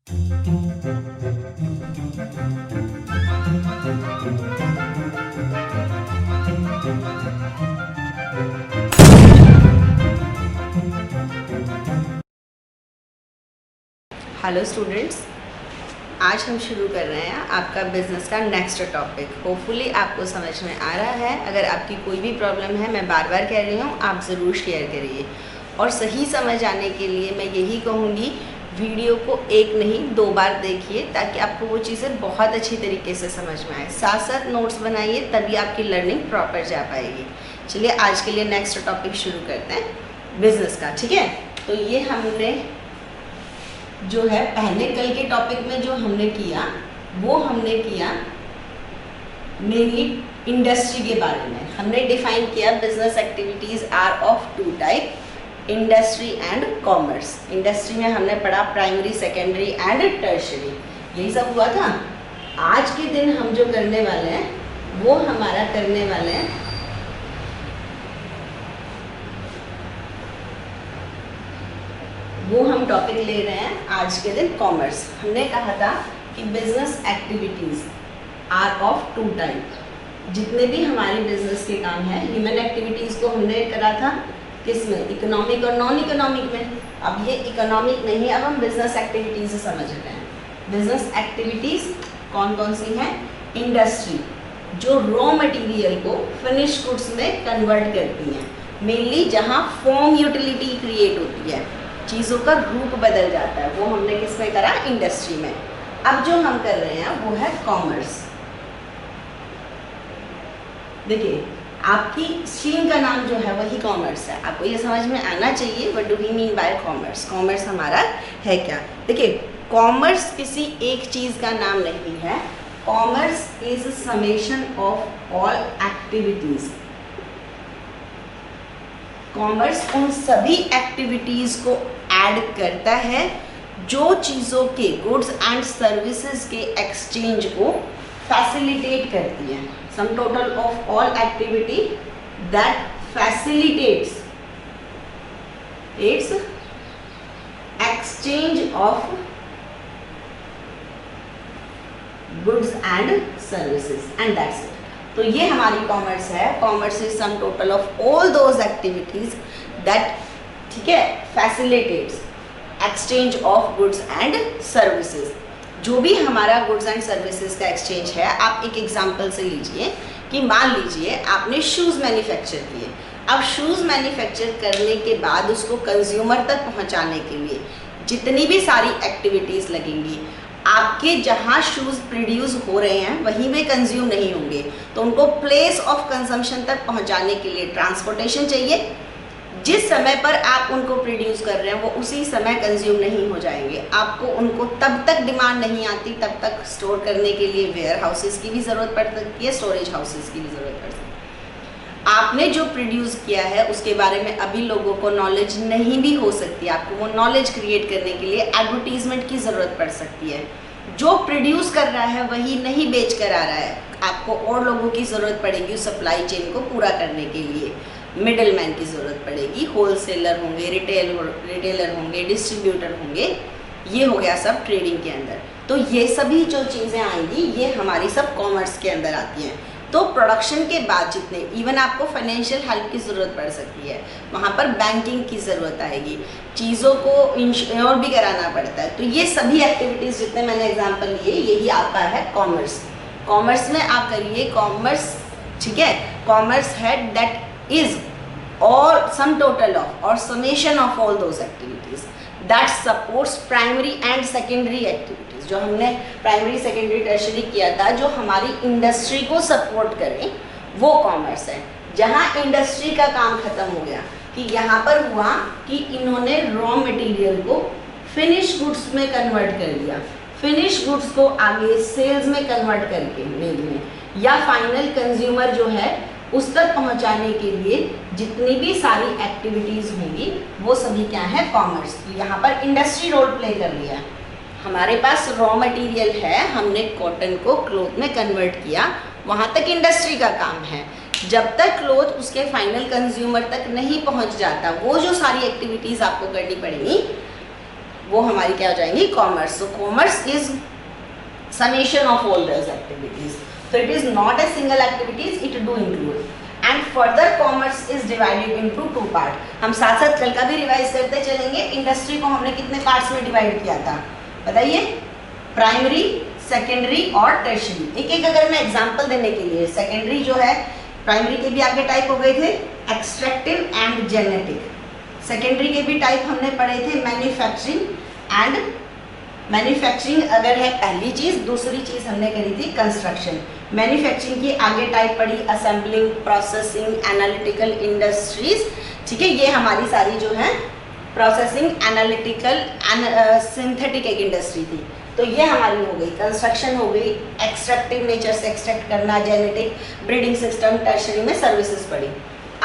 Hello students, आज हम शुरू कर रहे हैं आपका बिज़नेस का नेक्स्ट टॉपिक। होपफुली आपको समझ में आ रहा है। अगर आपकी कोई भी प्रॉब्लम है, मैं बार बार कह रही हूँ, आप ज़रूर शेयर करिए। और सही समझ आने के लिए मैं यही कहूँगी, वीडियो को एक नहीं 2 बार देखिए, ताकि आपको वो चीज़ें बहुत अच्छी तरीके से समझ में आए। साथ साथ नोट्स बनाइए, तभी आपकी लर्निंग प्रॉपर जा पाएगी। चलिए आज के लिए नेक्स्ट टॉपिक शुरू करते हैं बिज़नेस का, ठीक है। तो ये हमने जो है पहले कल के टॉपिक में जो हमने किया, वो हमने किया मेनली इंडस्ट्री के बारे में। हमने डिफाइन किया business activities are of 2 type, industry and commerce. Industry में हमने पढ़ा प्राइमरी, सेकेंडरी एंड टर्शियरी, यही सब हुआ था। आज के दिन हम जो करने वाले हैं वो हमारा करने वाले हैं वो हम टॉपिक ले रहे हैं आज के दिन कॉमर्स। हमने कहा था कि business activities are of 2 type. जितने भी हमारे बिजनेस के काम हैं, ह्यूमन एक्टिविटीज़ को हमने करा था किस में, इकोनॉमिक और नॉन इकोनॉमिक में। अब ये इकोनॉमिक नहीं, अब हम बिजनेस एक्टिविटीज़ समझ रहे हैं। बिजनेस एक्टिविटीज़ कौन कौन सी हैं? इंडस्ट्री जो रॉ मटेरियल को फिनिश गुड्स में कन्वर्ट करती हैं, मेनली जहाँ फॉर्म यूटिलिटी क्रिएट होती है, चीज़ों का रूप बदल जाता है, वो हमने किस में करा? इंडस्ट्री में। अब जो हम कर रहे हैं वो है कॉमर्स। देखिए, आपकी स्ट्रीम का नाम जो है वही कॉमर्स है। आपको ये समझ में आना चाहिए what do we mean by commerce. Commerce हमारा है क्या? देखिए, कॉमर्स किसी एक चीज़ का नाम नहीं है। Commerce is summation of all activities. Commerce उन सभी एक्टिविटीज़ को ऐड करता है जो चीज़ों के, गुड्स एंड सर्विसेज के एक्सचेंज को फैसिलिटेट करती है। Sum total of all activity that facilitates it's exchange of goods and services, and that's it. तो ये हमारी कॉमर्स है। Commerce is sum total of all those activities that, ठीक है, facilitates exchange of goods and services. जो भी हमारा goods and services का एक्सचेंज है, आप एक एग्जांपल से लीजिए कि मान लीजिए आपने शूज़ मैन्युफैक्चर किए। अब शूज़ मैन्युफैक्चर करने के बाद उसको कंज्यूमर तक पहुंचाने के लिए जितनी भी सारी एक्टिविटीज़ लगेंगी, आपके जहाँ शूज़ प्रोड्यूस हो रहे हैं वहीं में कंज्यूम नहीं होंगे, तो उनको प्लेस ऑफ कंजम्पशन तक पहुँचाने के लिए ट्रांसपोर्टेशन चाहिए। जिस समय पर आप उनको प्रोड्यूस कर रहे हैं वो उसी समय कंज्यूम नहीं हो जाएंगे। आपको उनको तब तक डिमांड नहीं आती, तब तक स्टोर करने के लिए वेयर हाउसेस की भी ज़रूरत पड़ सकती है, स्टोरेज हाउसेस की भी ज़रूरत पड़ सकती है। आपने जो प्रोड्यूस किया है उसके बारे में अभी लोगों को नॉलेज नहीं भी हो सकती। आपको वो नॉलेज क्रिएट करने के लिए एडवर्टीजमेंट की ज़रूरत पड़ सकती है। जो प्रोड्यूस कर रहा है वही नहीं बेच कर आ रहा है, आपको और लोगों की ज़रूरत पड़ेगी उस सप्लाई चेन को पूरा करने के लिए। मिडल मैन की ज़रूरत पड़ेगी, होलसेलर होंगे, रिटेलर होंगे, डिस्ट्रीब्यूटर होंगे। ये हो गया सब ट्रेडिंग के अंदर। तो ये सभी जो चीज़ें आएंगी ये हमारी सब कॉमर्स के अंदर आती हैं। तो प्रोडक्शन के बाद जितने, इवन आपको फाइनेंशियल हेल्प की ज़रूरत पड़ सकती है, वहाँ पर बैंकिंग की ज़रूरत आएगी, चीज़ों को इंश्योर भी कराना पड़ता है। तो ये सभी एक्टिविटीज़ जितने मैंने एग्जांपल लिए, यही आपका है कॉमर्स। कॉमर्स में आप करिए कॉमर्स, ठीक है। कॉमर्स है दैट इज और सम टोटल ऑफ और summation of all those activities that supports primary and secondary activities. जो हमने प्राइमरी, सेकेंडरी, टर्शियरी किया था, जो हमारी इंडस्ट्री को सपोर्ट करें, वो कॉमर्स है। जहाँ इंडस्ट्री का काम खत्म हो गया, कि यहाँ पर हुआ कि इन्होंने रॉ मटेरियल को फिनिश गुड्स में कन्वर्ट कर दिया, फिनिश गुड्स को आगे सेल्स में कन्वर्ट करके मेल में, या फाइनल कंज्यूमर जो है उस तक पहुंचाने के लिए जितनी भी सारी एक्टिविटीज़ होंगी वो सभी क्या है? कॉमर्स। यहाँ पर इंडस्ट्री रोल प्ले कर लिया है। हमारे पास रॉ मटेरियल है, हमने कॉटन को क्लॉथ में कन्वर्ट किया, वहाँ तक इंडस्ट्री का काम है। जब तक क्लॉथ उसके फाइनल कंज्यूमर तक नहीं पहुँच जाता, वो जो सारी एक्टिविटीज़ आपको करनी पड़ेंगी वो हमारी क्या हो जाएंगी, commerce. So commerce is summation of all those activities. So it is not a single activities, it do include. And further commerce is divided into two part. हम साथ साथ कल का भी रिवाइज करते चलेंगे। इंडस्ट्री को हमने कितने पार्ट्स में डिवाइड किया था बताइए, प्राइमरी, सेकेंडरी और टर्शियरी। एक एक अगर मैं एग्जांपल देने के लिए, सेकेंडरी जो है, प्राइमरी के भी आगे टाइप हो गए थे एक्सट्रैक्टिव एंड जेनेटिक, सेकेंडरी के भी टाइप हमने पढ़े थे मैन्युफैक्चरिंग एंड मैन्युफैक्चरिंग अगर है पहली चीज़, दूसरी चीज़ हमने करी थी कंस्ट्रक्शन। मैन्युफैक्चरिंग की आगे टाइप पड़ी असेंबलिंग, प्रोसेसिंग, एनालिटिकल इंडस्ट्रीज, ठीक है। ये हमारी सारी जो है प्रोसेसिंग, एनालिटिकल एंड सिंथेटिक एक इंडस्ट्री थी। तो ये हमारी हो गई कंस्ट्रक्शन, हो गई एक्सट्रैक्टिव नेचर से एक्सट्रैक्ट करना, जेनेटिक, ब्रीडिंग सिस्टम, टर्शरी में सर्विसेज पड़ी।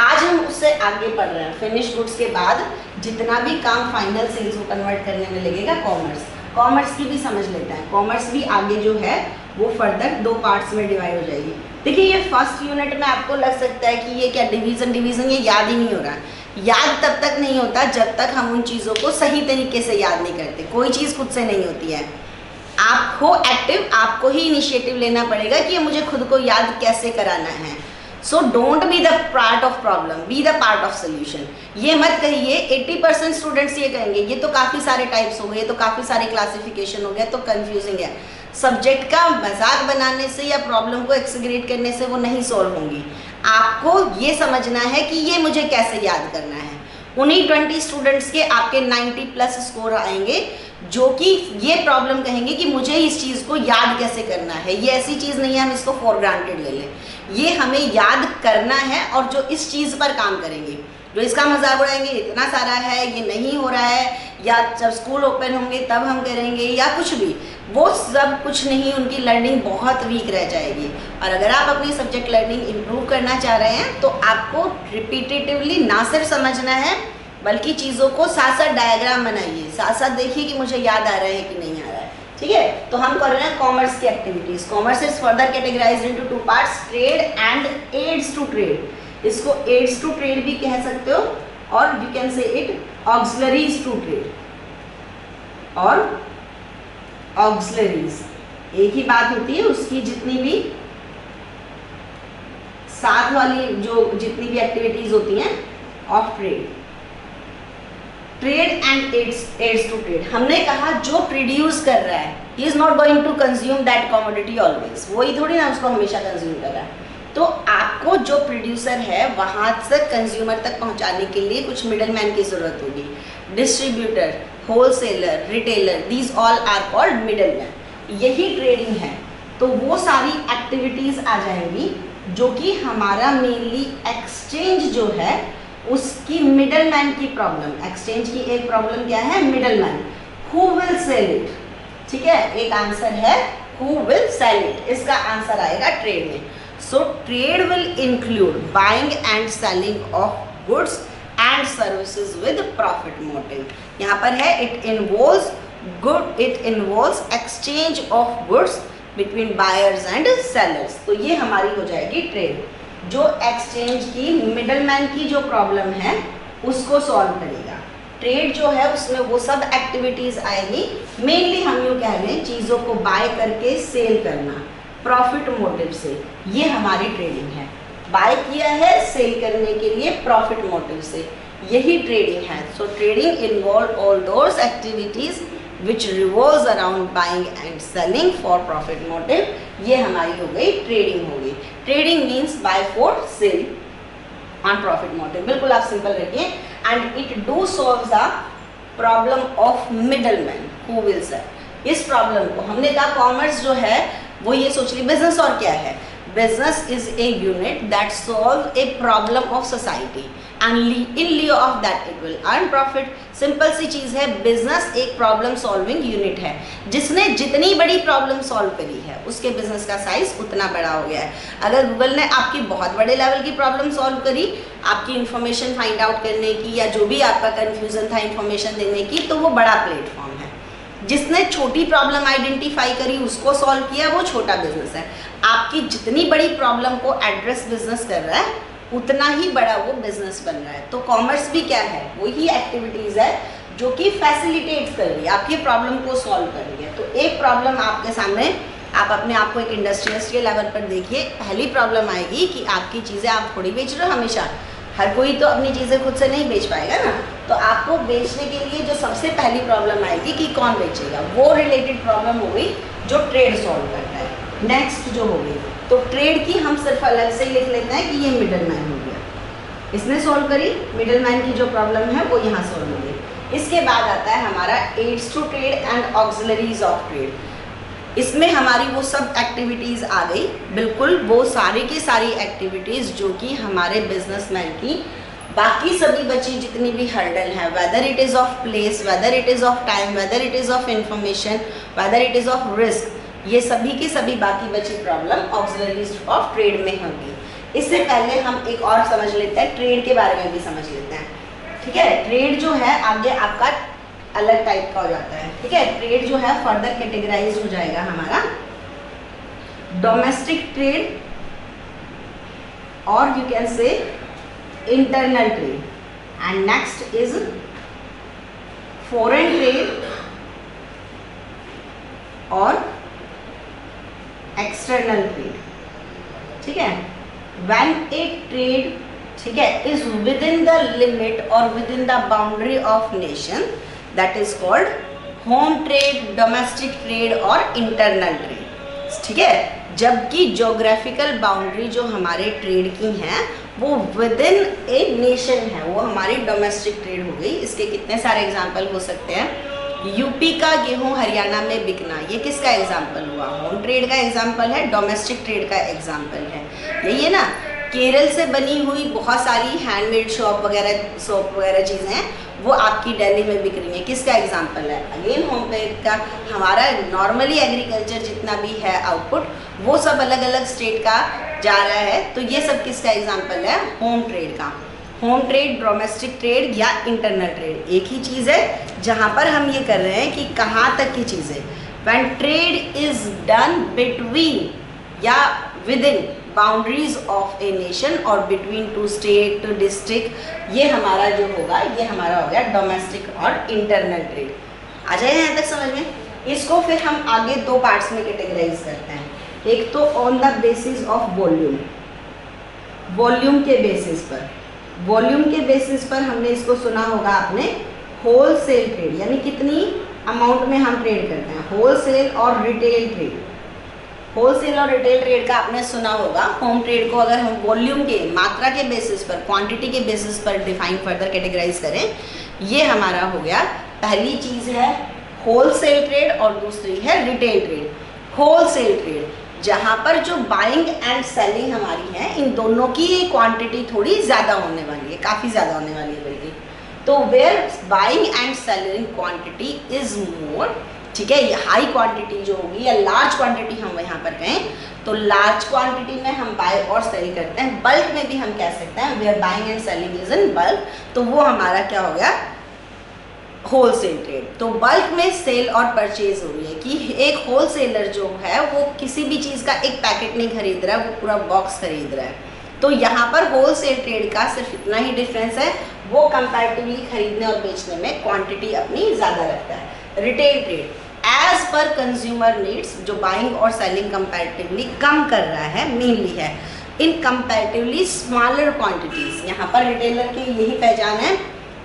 आज हम उससे आगे पढ़ रहे हैं, फिनिश गुड्स के बाद जितना भी काम फाइनल सेल्स को कन्वर्ट करने में लगेगा कॉमर्स। कॉमर्स की भी समझ लेते हैं। कॉमर्स भी आगे जो है वो फर्दर दो पार्ट्स में डिवाइड हो जाएगी। देखिए ये फर्स्ट यूनिट में आपको लग सकता है कि ये क्या डिवीज़न ये याद ही नहीं हो रहा। याद तब तक नहीं होता जब तक हम उन चीज़ों को सही तरीके से याद नहीं करते। कोई चीज़ खुद से नहीं होती है, आपको एक्टिव, आपको ही इनिशिएटिव लेना पड़ेगा कि मुझे खुद को याद कैसे कराना है। So don't be the part of problem, be the part of solution. ये मत कहिए 80% स्टूडेंट्स ये कहेंगे ये तो काफ़ी सारे टाइप्स हो गए, ये तो काफ़ी सारे क्लासिफिकेशन हो गया, तो कंफ्यूजिंग है। सब्जेक्ट का मजाक बनाने से या प्रॉब्लम को एक्सग्रेट करने से वो नहीं सॉल्व होंगी। आपको ये समझना है कि ये मुझे कैसे याद करना है। उन्हीं 20 स्टूडेंट्स के आपके 90+ स्कोर आएंगे जो कि ये प्रॉब्लम कहेंगे कि मुझे इस चीज़ को याद कैसे करना है। ये ऐसी चीज़ नहीं है हम इसको फॉर ग्रांटेड ले लें, ये हमें याद करना है। और जो इस चीज़ पर काम करेंगे, जो इसका मजाक उड़ाएंगे इतना सारा है, ये नहीं हो रहा है, या जब स्कूल ओपन होंगे तब हम करेंगे, या कुछ भी, वो सब कुछ नहीं, उनकी लर्निंग बहुत वीक रह जाएगी। और अगर आप अपनी सब्जेक्ट लर्निंग इम्प्रूव करना चाह रहे हैं तो आपको रिपीटेटिवली ना सिर्फ समझना है बल्कि चीज़ों को साथ साथ डायग्राम बनाइए, साथ साथ देखिए कि मुझे याद आ रहा है कि नहीं आ रहा है, ठीक है। तो हम कर रहे हैं कॉमर्स की activities. Commerce is further categorized into two parts, trade and aids to trade. इसको एड्स टू ट्रेड भी कह सकते हो और you can say it auxiliaries to trade और ऑक्सिलरीज। एक ही बात होती है, उसकी जितनी भी साथ वाली जो जितनी भी एक्टिविटीज होती हैं of trade, trade and aids to trade. हमने कहा जो प्रोड्यूस कर रहा है he is not going to consume that commodity always, वही थोड़ी ना उसको हमेशा कंज्यूम कर रहा है। तो आपको जो प्रोड्यूसर है वहां से कंज्यूमर तक पहुंचाने के लिए कुछ मिडल मैन की जरूरत होगी। Distributor, wholesaler, retailer, these all are called middle man. यही ट्रेडिंग है। तो वो सारी एक्टिविटीज आ जाएंगी जो कि हमारा मेनली एक्सचेंज जो है उसकी मिडल मैन की प्रॉब्लम। एक्सचेंज की एक प्रॉब्लम क्या है, middle man, who will sell it, ठीक है। एक आंसर है हु विल सेल इट, इसका आंसर आएगा ट्रेड में। So trade will include buying and selling of goods and services with profit motive. यहाँ पर है it involves exchange of goods between buyers and sellers. तो ये हमारी हो जाएगी ट्रेड, जो एक्सचेंज की मिडलमैन की जो प्रॉब्लम है उसको सॉल्व करेगा। ट्रेड जो है उसमें वो सब एक्टिविटीज आएगी। मेनली हम यूँ कह रहे हैं चीज़ों को बाय करके सेल करना प्रॉफिट मोटिव से, ये हमारी ट्रेडिंग है। बाय किया है सेल करने के लिए प्रॉफिट मोटिव से, यही ट्रेडिंग है। सो trading involve all those activities which revolves around buying and selling for profit motive। ये हमारी हो गई ट्रेडिंग हो गई। Trading means buy for sale on profit motive. बिल्कुल आप सिंपल रखिए। And it do solve the problem of middleman who will sell. इस प्रॉब्लम को हमने कहा कॉमर्स जो है वो ये सोच ली बिजनेस और क्या है, business is a unit that solve a problem of society and in lieu of that it will earn profit. Simple सी चीज़ है, बिजनेस एक प्रॉब्लम सॉल्विंग यूनिट है। जिसने जितनी बड़ी प्रॉब्लम सॉल्व करी है उसके बिजनेस का साइज उतना बड़ा हो गया है। अगर गूगल ने आपकी बहुत बड़े लेवल की प्रॉब्लम सॉल्व करी, आपकी इन्फॉर्मेशन फाइंड आउट करने की या जो भी आपका कन्फ्यूजन था इन्फॉर्मेशन देने की, तो वो बड़ा प्लेटफॉर्म है। जिसने छोटी प्रॉब्लम आइडेंटिफाई करी उसको सॉल्व किया, वो छोटा बिजनेस है। आपकी जितनी बड़ी प्रॉब्लम को एड्रेस बिजनेस कर रहा है उतना ही बड़ा वो बिजनेस बन रहा है। तो कॉमर्स भी क्या है, वही एक्टिविटीज़ है जो कि फैसिलिटेट कर रही है, आपकी प्रॉब्लम को सॉल्व कर रही है। तो एक प्रॉब्लम आपके सामने, आप अपने आप को एक इंडस्ट्रियलिस्ट के लेवल पर देखिए, पहली प्रॉब्लम आएगी कि आपकी चीज़ें आप थोड़ी बेच रहे हो हमेशा, हर कोई तो अपनी चीज़ें खुद से नहीं बेच पाएगा ना, तो आपको बेचने के लिए जो सबसे पहली प्रॉब्लम आएगी कि कौन बेचेगा, वो रिलेटेड प्रॉब्लम हो गई जो ट्रेड सॉल्व करता है। नेक्स्ट जो होगी, तो ट्रेड की हम सिर्फ अलग से लिख लेते हैं कि ये मिडल मैन हो गया, इसने सॉल्व करी, मिडल मैन की जो प्रॉब्लम है वो यहाँ सॉल्व हो गई। इसके बाद आता है हमारा aids to trade and auxiliaries of trade. इसमें हमारी वो सब एक्टिविटीज़ आ गई, बिल्कुल वो सारी की सारी एक्टिविटीज़ जो कि हमारे बिजनेसमैन की बाकी सभी बची जितनी भी हर्डल है, whether it is of place, whether it is of time, whether it is of information, whether it is of risk, ये सभी की सभी बाकी बची प्रॉब्लम ऑक्सिलरीज ऑफ ट्रेड में होंगी। इससे पहले हम एक और समझ लेते हैं, ट्रेड के बारे में भी समझ लेते हैं, ठीक है। ट्रेड जो है आगे आपका अलग टाइप का हो जाता है, ठीक है। ट्रेड जो है फर्दर कैटेगराइज हो जाएगा हमारा डोमेस्टिक ट्रेड और you can say internal trade, and next is foreign trade और एक्सटर्नल ट्रेड, ठीक है। व्हेन ए ट्रेड, ठीक है, is within the limit और within the boundary of nation, that is called home trade, domestic trade और internal trade, ठीक है। जबकि ज्योग्राफिकल बाउंड्री जो हमारे ट्रेड की हैं वो विद इन ए नेशन है, वो हमारी डोमेस्टिक ट्रेड हो गई। इसके कितने सारे एग्जाम्पल हो सकते हैं, यूपी का गेहूं हरियाणा में बिकना, ये किसका एग्जाम्पल हुआ, होम ट्रेड का एग्जाम्पल है, डोमेस्टिक ट्रेड का एग्जाम्पल है, यही है ना। केरल से बनी हुई बहुत सारी हैंडमेड सोप वगैरह चीज़ें हैं, वो आपकी दिल्ली में बिक रही हैं, किसका एग्जाम्पल है, अगेन होम ट्रेड का। हमारा नॉर्मली एग्रीकल्चर जितना भी है आउटपुट, वो सब अलग अलग स्टेट का जा रहा है, तो ये सब किसका एग्जाम्पल है, होम ट्रेड का। होम ट्रेड, डोमेस्टिक ट्रेड या इंटरनल ट्रेड एक ही चीज़ है, जहाँ पर हम ये कर रहे हैं कि कहाँ तक की चीज़ है। When trade is done between या within boundaries of a nation और बिटवीन टू स्टेट डिस्ट्रिक्ट, ये हमारा जो होगा, ये हमारा हो गया डोमेस्टिक और इंटरनल ट्रेड। आ जाए यहाँ तक समझ में। इसको फिर हम आगे दो पार्ट्स में कैटेगराइज करते हैं, एक तो on the basis of volume, volume के बेसिस पर, वॉल्यूम के बेसिस पर हमने इसको सुना होगा आपने होल सेल ट्रेड, यानी कितनी अमाउंट में हम ट्रेड करते हैं, होल सेल और रिटेल ट्रेड। होल सेल और रिटेल ट्रेड का आपने सुना होगा। होम ट्रेड को अगर हम वॉल्यूम के, मात्रा के बेसिस पर, क्वांटिटी के बेसिस पर डिफाइन फर्दर कैटेगराइज करें, ये हमारा हो गया, पहली चीज़ है होल सेल ट्रेड और दूसरी है retail trade. Wholesale trade जहाँ पर जो बाइंग एंड सेलिंग हमारी है, इन दोनों की क्वांटिटी थोड़ी ज़्यादा होने वाली है, काफ़ी ज़्यादा होने वाली है बल्कि, तो where buying and selling quantity is more, ठीक है, ये हाई क्वांटिटी जो होगी या लार्ज क्वांटिटी हम यहाँ पर कहें, तो लार्ज क्वांटिटी में हम बाय और सेल करते हैं। बल्क में भी हम कह सकते हैं where buying and selling is in bulk, तो वो हमारा क्या हो गया, होलसेल ट्रेड। तो बल्क में सेल और परचेज हो रही है कि एक होलसेलर जो है वो किसी भी चीज़ का एक पैकेट नहीं खरीद रहा है, वो पूरा बॉक्स खरीद रहा है। तो यहाँ पर होलसेल ट्रेड का सिर्फ इतना ही डिफरेंस है, वो कंपैरेटिवली खरीदने और बेचने में क्वांटिटी अपनी ज़्यादा रखता है। Retail trade as per consumer needs, जो बाइंग और सेलिंग कंपैरेटिवली कम कर रहा है, मेनली है इन कंपैरेटिवली स्मॉलर क्वांटिटीज़। यहाँ पर रिटेलर की यही पहचान है,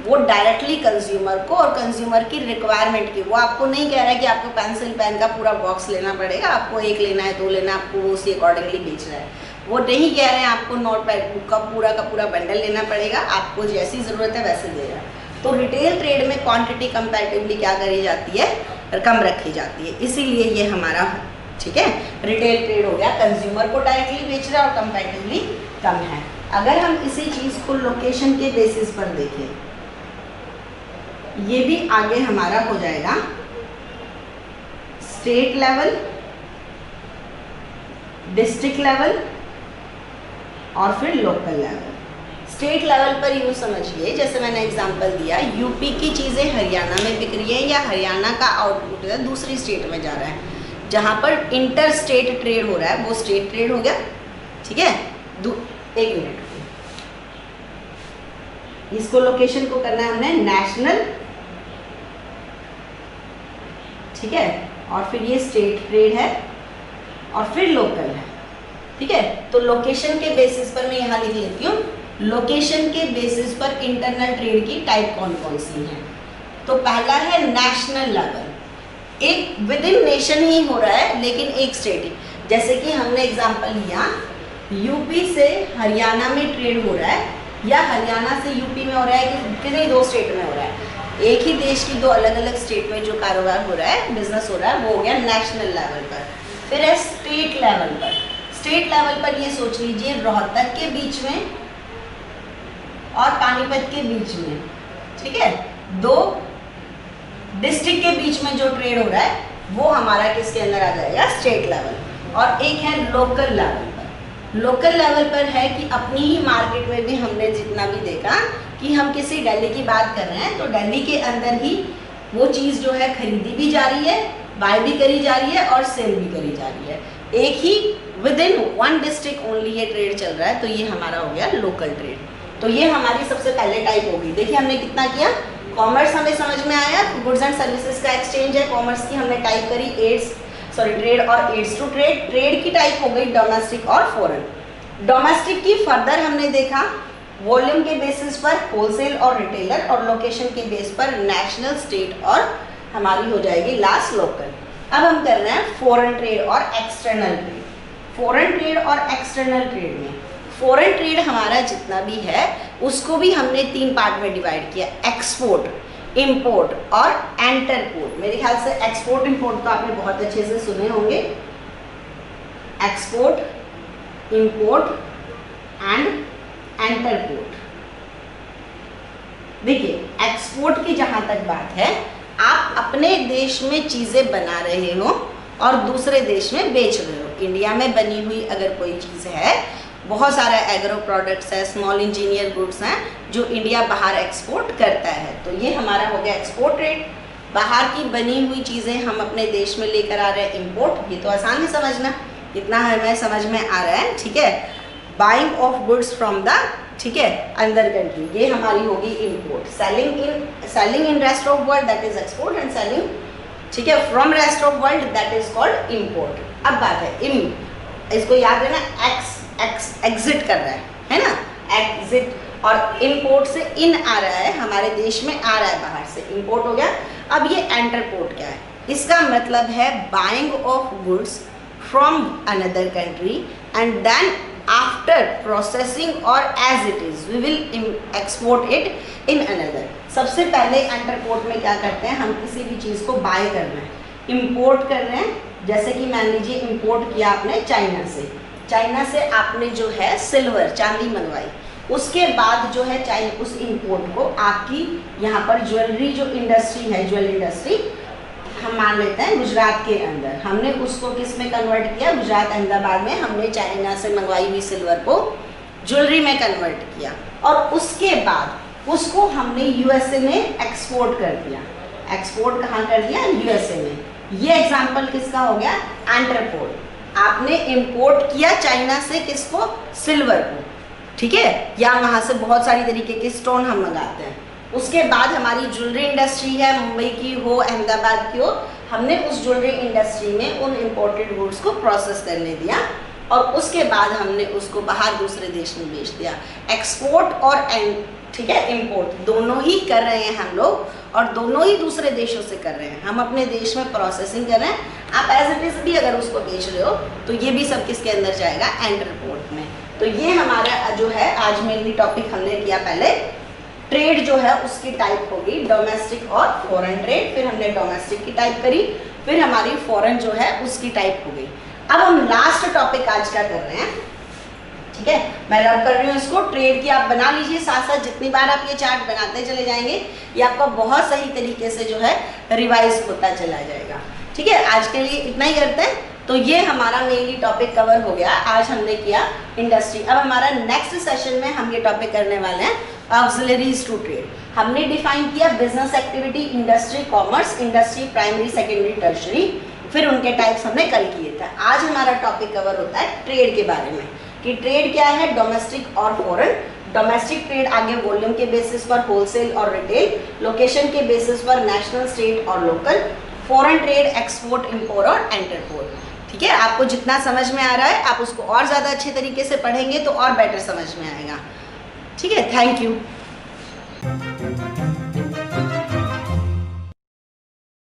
वो डायरेक्टली कंज्यूमर को और कंज्यूमर की रिक्वायरमेंट की, वो आपको नहीं कह रहा है कि आपको पेंसिल पेन का पूरा बॉक्स लेना पड़ेगा, आपको एक लेना है, दो लेना है, आपको वो उसी अकॉर्डिंगली बेच रहा है। वो नहीं कह रहे हैं आपको नोट पैड बुक का पूरा बंडल लेना पड़ेगा, आपको जैसी ज़रूरत है वैसे दे रहा है। तो रिटेल ट्रेड में क्वांटिटी कंपैरेटिवली क्या करी जाती है, कम रखी जाती है, इसीलिए ये हमारा, ठीक है, रिटेल ट्रेड हो गया, कंज्यूमर को डायरेक्टली बेच रहा है और कंपैरेटिवली कम है। अगर हम इसी चीज़ को लोकेशन के बेसिस पर देखें, ये भी आगे हमारा हो जाएगा स्टेट लेवल, डिस्ट्रिक्ट लेवल और फिर लोकल लेवल। स्टेट लेवल पर यूँ समझिए, जैसे मैंने एग्जांपल दिया, यूपी की चीज़ें हरियाणा में बिक रही है या हरियाणा का आउटपुट है दूसरी स्टेट में जा रहा है, जहाँ पर इंटर स्टेट ट्रेड हो रहा है वो स्टेट ट्रेड हो गया, ठीक है। एक मिनट, इसको लोकेशन को करना है हमने नेशनल ठीक है, और फिर ये स्टेट ट्रेड है और फिर लोकल है, ठीक है। तो लोकेशन के बेसिस पर मैं यहाँ लिख लेती हूँ, लोकेशन के बेसिस पर इंटरनल ट्रेड की टाइप कौन कौन सी हैं। तो पहला है नेशनल लेवल, एक विद इन नेशन ही हो रहा है लेकिन एक स्टेट ही, जैसे कि हमने एग्जांपल लिया यूपी से हरियाणा में ट्रेड हो रहा है या हरियाणा से यूपी में हो रहा है कि किसी दो स्टेट में हो रहा है, एक ही देश की दो अलग अलग स्टेट में जो कारोबार हो रहा है, बिजनेस हो रहा है, वो हो गया नेशनल लेवल पर। फिर है स्टेट लेवल पर, स्टेट लेवल पर ये सोच लीजिए रोहतक के बीच में और पानीपत के बीच में, ठीक है, दो डिस्ट्रिक्ट के बीच में जो ट्रेड हो रहा है वो हमारा किसके अंदर आ जाएगा, स्टेट लेवल। और एक है लोकल लेवल पर, लोकल लेवल पर है कि अपनी ही मार्केट में भी हमने जितना भी देखा कि हम किसी दिल्ली की बात कर रहे हैं तो दिल्ली के अंदर ही वो चीज़ जो है खरीदी भी जा रही है, बाय भी करी जा रही है और सेल भी करी जा रही है, एक ही within one district only ये ट्रेड चल रहा है, तो ये हमारा हो गया लोकल ट्रेड। तो ये हमारी सबसे पहले टाइप होगी। देखिए हमने कितना किया, कॉमर्स हमें समझ में आया, गुड्स एंड सर्विसेज का एक्सचेंज है, कॉमर्स की हमने टाइप करी ट्रेड और एड्स टू ट्रेड, ट्रेड की टाइप हो गई डोमेस्टिक और फॉरेन। डोमेस्टिक की फर्दर हमने देखा वॉल्यूम के बेसिस पर होलसेल और रिटेलर, और लोकेशन के बेस पर नेशनल, स्टेट और हमारी हो जाएगी लास्ट लोकल। अब हम कर रहे हैं फॉरेन ट्रेड और एक्सटर्नल ट्रेड। फॉरेन ट्रेड और एक्सटर्नल ट्रेड में फॉरेन ट्रेड हमारा जितना भी है उसको भी हमने तीन पार्ट में डिवाइड किया, एक्सपोर्ट, इंपोर्ट और एंटरपोर्ट। मेरे ख्याल से एक्सपोर्ट इंपोर्ट तो आपने बहुत अच्छे से सुने होंगे, एक्सपोर्ट, इंपोर्ट एंड एंटरपोर्ट। देखिए एक्सपोर्ट की जहां तक बात है, आप अपने देश में चीजें बना रहे हो और दूसरे देश में बेच रहे हो। इंडिया में बनी हुई अगर कोई चीज है, बहुत सारा एग्रो प्रोडक्ट्स है, स्मॉल इंजीनियर गुड्स हैं जो इंडिया बाहर एक्सपोर्ट करता है, तो ये हमारा हो गया एक्सपोर्ट ट्रेड। बाहर की बनी हुई चीजें हम अपने देश में लेकर आ रहे हैं, इंपोर्ट। ये तो आसान है समझना, इतना हमें समझ में आ रहा है, ठीक है। Buying of goods from the, ठीक है, अंदर कंट्री, ये हमारी होगी import. Selling in rest of world that is export, and selling, ठीक है, from rest of world that is called import. अब बात है इसको याद रखना, एग्जिट कर रहा है ना, एग्जिट, और इंपोर्ट से इन आ रहा है, हमारे देश में आ रहा है बाहर से, इंपोर्ट हो गया। अब ये एंटरपोर्ट क्या है, इसका मतलब है buying of goods from another country and then after processing और as it is we will export it in another. सबसे पहले एंटरपोर्ट में क्या करते हैं, हम किसी भी चीज़ को बाय कर रहे हैं, इंपोर्ट कर रहे हैं। जैसे कि मान लीजिए इंपोर्ट किया आपने चाइना से आपने जो है सिल्वर, चांदी मंगवाई, उसके बाद जो है चाहे उस इंपोर्ट को आपकी यहाँ पर ज्वेलरी जो इंडस्ट्री है, ज्वेलरी इंडस्ट्री हम मान लेते हैं गुजरात के अंदर, हमने उसको किस में कन्वर्ट किया, गुजरात अहमदाबाद में हमने चाइना से मंगवाई हुई सिल्वर को ज्वेलरी में कन्वर्ट किया, और उसके बाद उसको हमने यूएसए में एक्सपोर्ट कर दिया। एक्सपोर्ट कहाँ कर दिया, यूएसए में। ये एग्जाम्पल किसका हो गया, एंटरपोर्ट। आपने इंपोर्ट किया चाइना से किसको, सिल्वर को, ठीक है, या वहाँ से बहुत सारी तरीके के स्टोन हम मंगाते हैं। उसके बाद हमारी ज्वेलरी इंडस्ट्री है, मुंबई की हो, अहमदाबाद की हो, हमने उस ज्वेलरी इंडस्ट्री में उन इंपोर्टेड गुड्स को प्रोसेस करने दिया और उसके बाद हमने उसको बाहर दूसरे देश में बेच दिया। एक्सपोर्ट और ठीक है, इंपोर्ट दोनों ही कर रहे हैं हम लोग, और दोनों ही दूसरे देशों से कर रहे हैं। हम अपने देश में प्रोसेसिंग कर रहे हैं, आप एज इट इज भी अगर उसको बेच रहे हो तो ये भी सब किसके अंदर जाएगा, एंटरपोर्ट में। तो ये हमारा जो है आज मेनली टॉपिक हमने किया, पहले ट्रेड जो है उसकी टाइप होगी डोमेस्टिक और फॉरेन ट्रेड, फिर हमने डोमेस्टिक की टाइप करी, फिर हमारी फॉरेन जो है उसकी टाइप हो गई। अब हम लास्ट टॉपिक आज का कर रहे हैं, ठीक है, मैं रब कर रही हूँ इसको। ट्रेड की आप बना लीजिए, साथ साथ जितनी बार आप ये चार्ट बनाते चले जाएंगे ये आपका बहुत सही तरीके से जो है रिवाइज होता चला जाएगा, ठीक है। आज के लिए इतना ही करते हैं। तो ये हमारा मेनली टॉपिक कवर हो गया, आज हमने किया इंडस्ट्री। अब हमारा नेक्स्ट सेशन में हम ये टॉपिक करने वाले हैं ऑक्सिलरीज टू ट्रेड। हमने डिफाइन किया business activity, industry, commerce, industry primary, secondary, tertiary, फिर उनके टाइप्स हमने कल किए थे। आज हमारा टॉपिक कवर होता है ट्रेड के बारे में, कि ट्रेड क्या है, डोमेस्टिक और फॉरेन। डोमेस्टिक ट्रेड आगे वॉल्यूम के बेसिस पर होलसेल और रिटेल, लोकेशन के बेसिस पर नेशनल, स्टेट और local. Foreign trade, export, import और एंटरपोर्ट। ठीक है, आपको जितना समझ में आ रहा है आप उसको और ज़्यादा अच्छे तरीके से पढ़ेंगे तो और बेटर समझ में आएगा। ठीक है, थैंक यू।